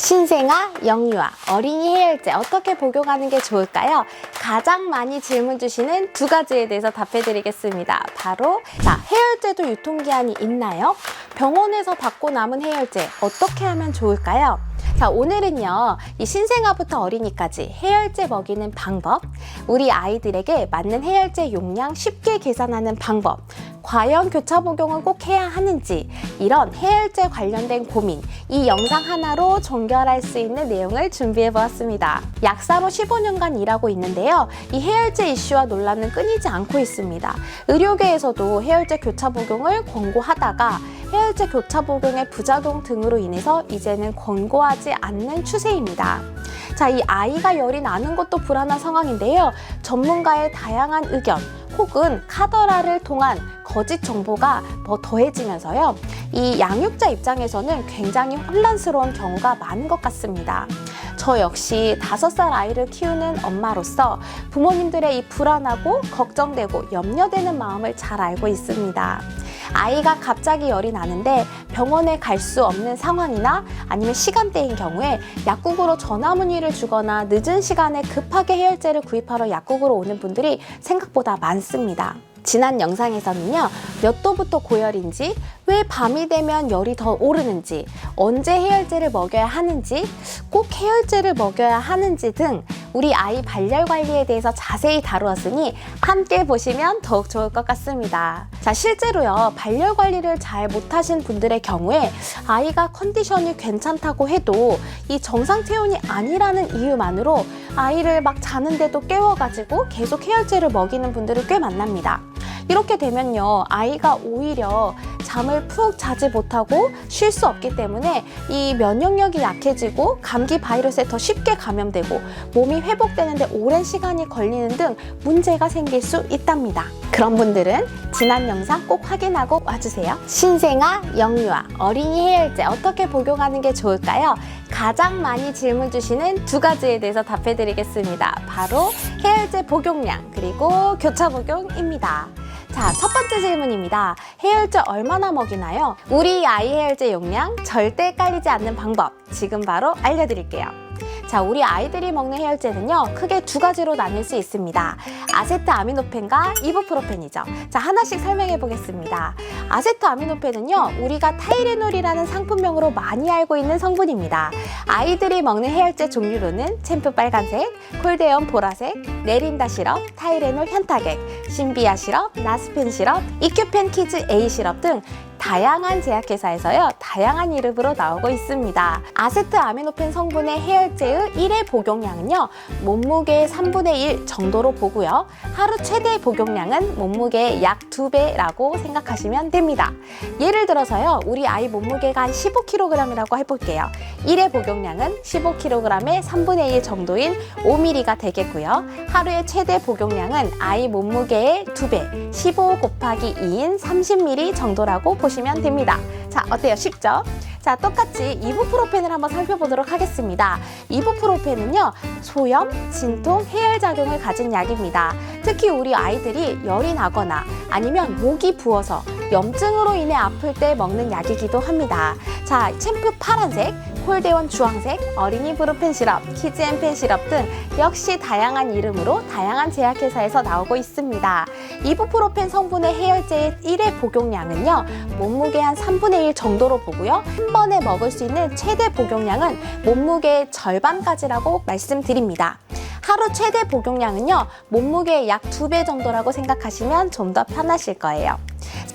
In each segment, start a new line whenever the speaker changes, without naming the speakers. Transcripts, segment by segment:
신생아, 영유아, 어린이 해열제 어떻게 복용하는 게 좋을까요? 가장 많이 질문 주시는 두 가지에 대해서 답해 드리겠습니다. 바로 해열제도 유통기한이 있나요? 병원에서 받고 남은 해열제 어떻게 하면 좋을까요? 오늘은요, 이 신생아부터 어린이까지 해열제 먹이는 방법, 우리 아이들에게 맞는 해열제 용량 쉽게 계산하는 방법, 과연 교차 복용은 꼭 해야 하는지, 이런 해열제 관련된 고민, 이 영상 하나로 종결할 수 있는 내용을 준비해 보았습니다. 약사로 15년간 일하고 있는데요, 이 해열제 이슈와 논란은 끊이지 않고 있습니다. 의료계에서도 해열제 교차 복용을 권고하다가 해열제 교차 복용의 부작용 등으로 인해서 이제는 권고하지 않는 추세입니다. 이 아이가 열이 나는 것도 불안한 상황인데요. 전문가의 다양한 의견 혹은 카더라를 통한 거짓 정보가 더해지면서요. 이 양육자 입장에서는 굉장히 혼란스러운 경우가 많은 것 같습니다. 저 역시 5살 아이를 키우는 엄마로서 부모님들의 이 불안하고 걱정되고 염려되는 마음을 잘 알고 있습니다. 아이가 갑자기 열이 나는데 병원에 갈 수 없는 상황이나 아니면 시간대인 경우에 약국으로 전화 문의를 주거나 늦은 시간에 급하게 해열제를 구입하러 약국으로 오는 분들이 생각보다 많습니다. 지난 영상에서는요, 몇 도부터 고열인지, 왜 밤이 되면 열이 더 오르는지, 언제 해열제를 먹여야 하는지, 꼭 해열제를 먹여야 하는지 등 우리 아이 발열 관리에 대해서 자세히 다루었으니 함께 보시면 더욱 좋을 것 같습니다. 실제로요, 발열 관리를 잘 못하신 분들의 경우에 아이가 컨디션이 괜찮다고 해도 이 정상 체온이 아니라는 이유만으로 아이를 막 자는데도 깨워가지고 계속 해열제를 먹이는 분들을 꽤 만납니다. 이렇게 되면요, 아이가 오히려 잠을 푹 자지 못하고 쉴 수 없기 때문에 이 면역력이 약해지고 감기 바이러스에 더 쉽게 감염되고 몸이 회복되는데 오랜 시간이 걸리는 등 문제가 생길 수 있답니다. 그런 분들은 지난 영상 꼭 확인하고 와주세요. 신생아, 영유아, 어린이 해열제 어떻게 복용하는 게 좋을까요? 가장 많이 질문 주시는 두 가지에 대해서 답해 드리겠습니다. 바로 해열제 복용량 그리고 교차 복용입니다. 첫 번째 질문입니다. 해열제 얼마나 먹이나요? 우리 아이 해열제 용량 절대 헷갈리지 않는 방법 지금 바로 알려드릴게요. 우리 아이들이 먹는 해열제는요, 크게 두 가지로 나뉠 수 있습니다. 아세트아미노펜과 이부프로펜이죠. 하나씩 설명해 보겠습니다. 아세트아미노펜은요, 우리가 타이레놀이라는 상품명으로 많이 알고 있는 성분입니다. 아이들이 먹는 해열제 종류로는 챔프 빨간색, 콜데온 보라색, 네린다 시럽, 타이레놀 현타객, 신비아 시럽, 나스펜 시럽, 이큐펜 키즈 A 시럽 등 다양한 제약회사에서요, 다양한 이름으로 나오고 있습니다. 아세트아미노펜 성분의 해열제의 1회 복용량은요, 몸무게의 3분의 1 정도로 보고요. 하루 최대 복용량은 몸무게의 약 2배라고 생각하시면 됩니다. 예를 들어서요, 우리 아이 몸무게가 한 15kg이라고 해볼게요. 1회 복용량은 15kg의 3분의 1 정도인 5ml가 되겠고요. 하루의 최대 복용량은 아이 몸무게의 2배, 15 곱하기 2인 30ml 정도라고 보시면 됩니다. 어때요? 쉽죠? 똑같이 이부프로펜을 한번 살펴보도록 하겠습니다. 이부프로펜은요, 소염, 진통, 해열작용을 가진 약입니다. 특히 우리 아이들이 열이 나거나 아니면 목이 부어서 염증으로 인해 아플 때 먹는 약이기도 합니다. 챔프 파란색, 콜데온 주황색, 어린이 브루펜 시럽, 키즈앤펜 시럽 등 역시 다양한 이름으로 다양한 제약회사에서 나오고 있습니다. 이부프로펜 성분의 해열제의 1회 복용량은요, 몸무게 한 3분의 1 정도로 보고요. 한 번에 먹을 수 있는 최대 복용량은 몸무게의 절반까지라고 말씀드립니다. 하루 최대 복용량은요, 몸무게의 약 2배 정도라고 생각하시면 좀 더 편하실 거예요.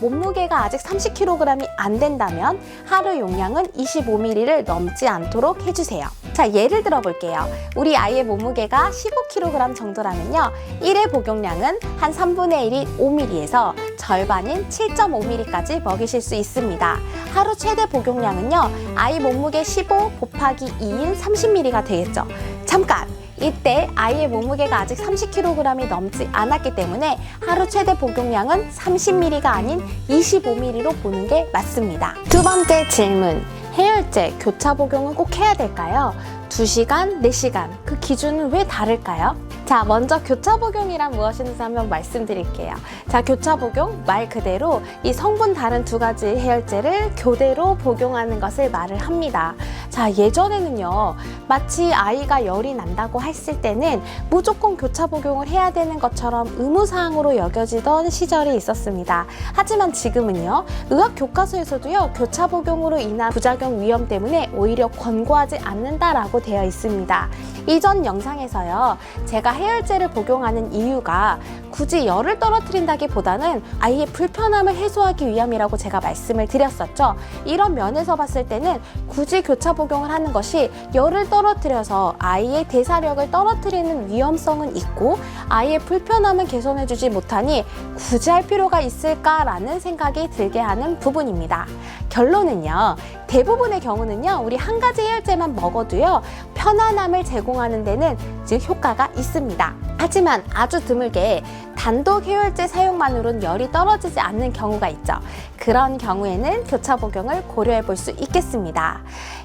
몸무게가 아직 30kg이 안 된다면 하루 용량은 25ml를 넘지 않도록 해주세요. 예를 들어 볼게요. 우리 아이의 몸무게가 15kg 정도라면요, 1회 복용량은 한 3분의 1인 5ml에서 절반인 7.5ml까지 먹이실 수 있습니다. 하루 최대 복용량은요, 아이 몸무게 15 곱하기 2인 30ml가 되겠죠. 잠깐! 이때 아이의 몸무게가 아직 30kg이 넘지 않았기 때문에 하루 최대 복용량은 30ml가 아닌 25ml로 보는 게 맞습니다. 두 번째 질문, 해열제 교차 복용은 꼭 해야 될까요? 2시간, 4시간, 그 기준은 왜 다를까요? 자, 먼저 교차 복용이란 무엇인지 한번 말씀드릴게요. 자, 교차 복용 말 그대로 이 성분 다른 두 가지 해열제를 교대로 복용하는 것을 말을 합니다. 자, 예전에는요, 마치 아이가 열이 난다고 했을 때는 무조건 교차 복용을 해야 되는 것처럼 의무사항으로 여겨지던 시절이 있었습니다. 하지만 지금은요, 의학 교과서에서도요, 교차 복용으로 인한 부작용 위험 때문에 오히려 권고하지 않는다라고 되어 있습니다. 이전 영상에서요, 제가 해열제를 복용하는 이유가 굳이 열을 떨어뜨린다기보다는 아이의 불편함을 해소하기 위함이라고 제가 말씀을 드렸었죠. 이런 면에서 봤을 때는 굳이 교차 복용을 하는 것이 열을 떨어뜨려서 아이의 대사력을 떨어뜨리는 위험성은 있고 아이의 불편함은 개선해주지 못하니 굳이 할 필요가 있을까라는 생각이 들게 하는 부분입니다. 결론은요, 대부분의 경우는요, 우리 한 가지 해열제만 먹어도요, 편안함을 제공하는 데는 즉 효과가 있습니다. 하지만 아주 드물게 단독 해열제 사용만으로는 열이 떨어지지 않는 경우가 있죠. 그런 경우에는 교차 복용을 고려해 볼 수 있겠습니다.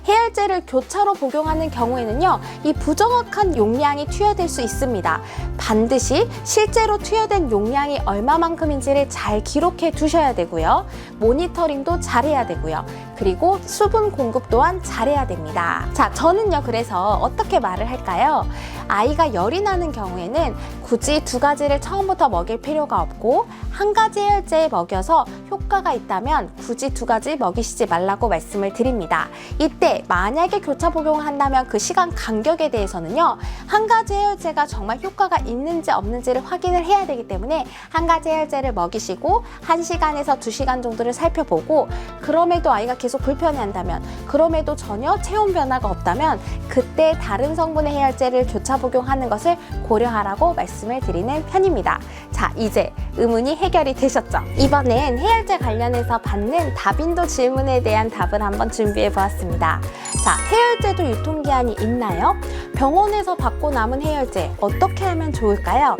해열제를 교차로 복용하는 경우에는요, 이 부정확한 용량이 투여될 수 있습니다. 반드시 실제로 투여된 용량이 얼마만큼인지를 잘 기록해 두셔야 되고요. 모니터링도 잘해야 되고요. 그리고 수분 공급 또한 잘해야 됩니다. 자, 저는요, 그래서 어떻게 말을 할까요? 아이가 열이 나는 경우에는 굳이 두 가지를 처음부터 먹일 필요가 없고 한 가지 해열제에 먹여서 효과가 있다면 굳이 두 가지 먹이시지 말라고 말씀을 드립니다. 이때 만약에 교차 복용을 한다면 그 시간 간격에 대해서는요, 한 가지 해열제가 정말 효과가 있는지 없는지를 확인을 해야 되기 때문에 한 가지 해열제를 먹이시고 1시간에서 2시간 정도를 살펴보고 그럼에도 아이가 계속 불편해한다면, 그럼에도 전혀 체온 변화가 없다면 그때 다른 성분의 해열제를 교차 복용하는 것을 고려하라고 말씀을 드리는 편입니다. 자, 이제 의문이 해결이 되셨죠? 이번엔 해열제 관련해서 받는 다빈도 질문에 대한 답을 한번 준비해 보았습니다. 자, 해열제도 유통기한이 있나요? 병원에서 받고 남은 해열제 어떻게 하면 좋을까요?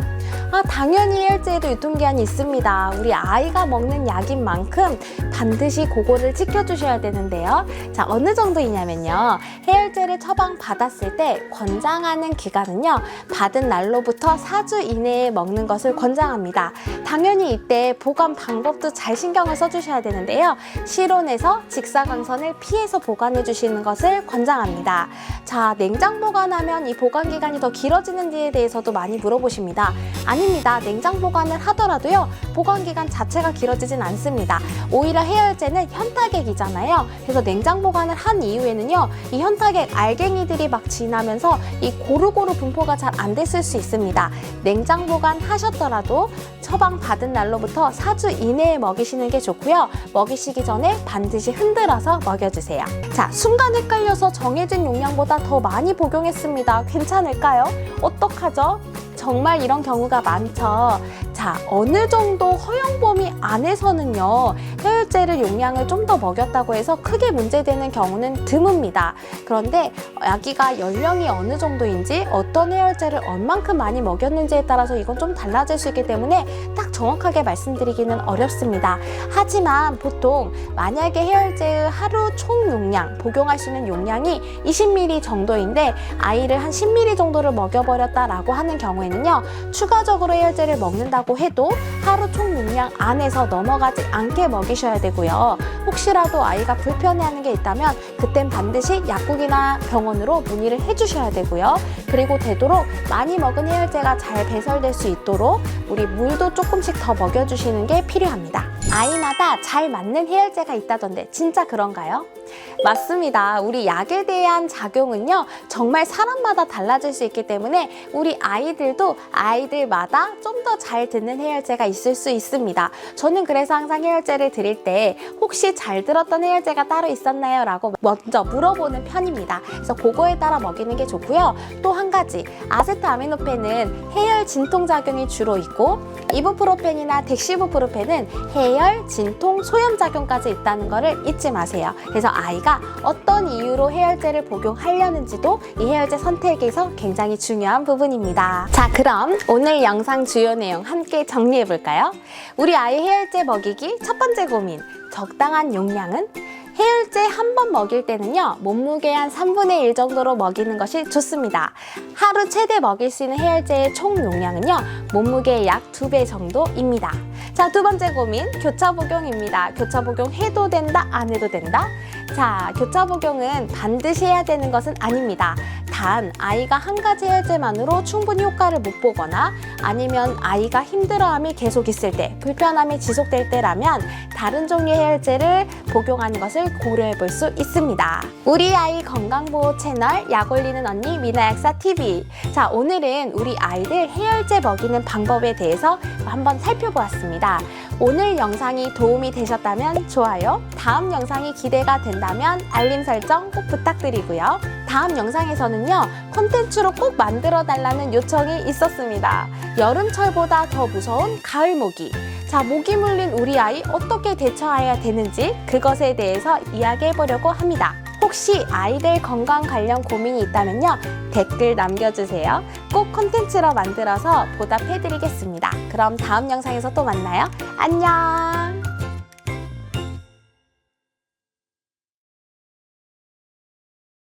당연히 해열제에도 유통기한이 있습니다. 우리 아이가 먹는 약인 만큼 반드시 그거를 지켜주셔야 되는데요. 자, 어느 정도이냐면요, 해열제를 처방받았을 때 권장하는 기간은요, 받은 날로부터 4주 이내에 먹는 것을 권장합니다. 당연히 이때 보관 방법도 잘 신경을 써주셔야 되는데요, 실온에서 직사광선을 피해서 보관해 주시는 것을 권장합니다. 자, 냉장 보관하면 이 보관 기간이 더 길어지는지에 대해서도 많이 물어보십니다. 아닙니다. 냉장 보관을 하더라도요, 보관 기간 자체가 길어지진 않습니다. 오히려 해열제는 현타객이잖아요. 그래서 냉장 보관을 한 이후에는요, 이 현타객 알갱이들이 막 지나면서 이 고루고루 분포가 잘 안 됐을 수 있습니다. 냉장 보관 하셨더라도 처방 받은 날로부터 4주 이내에 먹이시는 게 좋고요. 먹이시기 전에 반드시 흔들어서 먹여주세요. 자, 순간 헷갈려서 정해진 용량보다 더 많이 복용했습니다. 괜찮을까요? 어떡하죠? 정말 이런 경우가 많죠. 자, 어느 정도 허용 범위 안에서는요, 해열제를 용량을 좀 더 먹였다고 해서 크게 문제되는 경우는 드뭅니다. 그런데 아기가 연령이 어느 정도인지, 어떤 해열제를 얼만큼 많이 먹였는지에 따라서 이건 좀 달라질 수 있기 때문에 딱 정확하게 말씀드리기는 어렵습니다. 하지만 보통 만약에 해열제의 하루 총 용량, 복용할 수 있는 용량이 20ml 정도인데 아이를 한 10ml 정도를 먹여버렸다라고 하는 경우에는요, 추가적으로 해열제를 먹는다고 해도 하루 총 용량 안에서 넘어가지 않게 먹이셔야 되고요. 혹시라도 아이가 불편해하는 게 있다면 그땐 반드시 약국이나 병원으로 문의를 해주셔야 되고요. 그리고 되도록 많이 먹은 해열제가 잘 배설될 수 있도록 우리 물도 조금씩 더 먹여주시는 게 필요합니다. 아이마다 잘 맞는 해열제가 있다던데 진짜 그런가요? 맞습니다. 우리 약에 대한 작용은요, 정말 사람마다 달라질 수 있기 때문에 우리 아이들도 아이들마다 좀 더 잘 듣는 해열제가 있을 수 있습니다. 저는 그래서 항상 해열제를 드릴 때 혹시 잘 들었던 해열제가 따로 있었나요? 라고 먼저 물어보는 편입니다. 그래서 그거에 따라 먹이는 게 좋고요. 또 한 가지, 아세트아미노펜은 해열 진통 작용이 주로 있고 이부프로펜이나 덱시부프로펜은 해열, 진통, 소염 작용까지 있다는 거를 잊지 마세요. 그래서 아이가 어떤 이유로 해열제를 복용하려는지도 이 해열제 선택에서 굉장히 중요한 부분입니다. 자, 그럼 오늘 영상 주요 내용 함께 정리해 볼까요? 우리 아이 해열제 먹이기 첫 번째 고민, 적당한 용량은? 해열제 한 번 먹일 때는요, 몸무게의 한 3분의 1 정도로 먹이는 것이 좋습니다. 하루 최대 먹일 수 있는 해열제의 총 용량은요, 몸무게의 약 2배 정도입니다. 자, 두 번째 고민, 교차 복용입니다. 교차 복용 해도 된다, 안 해도 된다? 자, 교차 복용은 반드시 해야 되는 것은 아닙니다. 단, 아이가 한 가지 해열제만으로 충분히 효과를 못 보거나 아니면 아이가 힘들어함이 계속 있을 때, 불편함이 지속될 때라면 다른 종류의 해열제를 복용하는 것을 고려해 볼 수 있습니다. 우리 아이 건강보호 채널 약 올리는 언니 미나약사TV. 자, 오늘은 우리 아이들 해열제 먹이는 방법에 대해서 한번 살펴보았습니다. 오늘 영상이 도움이 되셨다면 좋아요, 다음 영상이 기대가 된다면 알림 설정 꼭 부탁드리고요. 다음 영상에서는요, 콘텐츠로 꼭 만들어 달라는 요청이 있었습니다. 여름철보다 더 무서운 가을 모기. 자, 모기 물린 우리 아이 어떻게 대처해야 되는지 그것에 대해서 이야기해 보려고 합니다. 혹시 아이들 건강 관련 고민이 있다면요, 댓글 남겨주세요. 꼭 콘텐츠로 만들어서 보답해 드리겠습니다. 그럼 다음 영상에서 또 만나요. 안녕!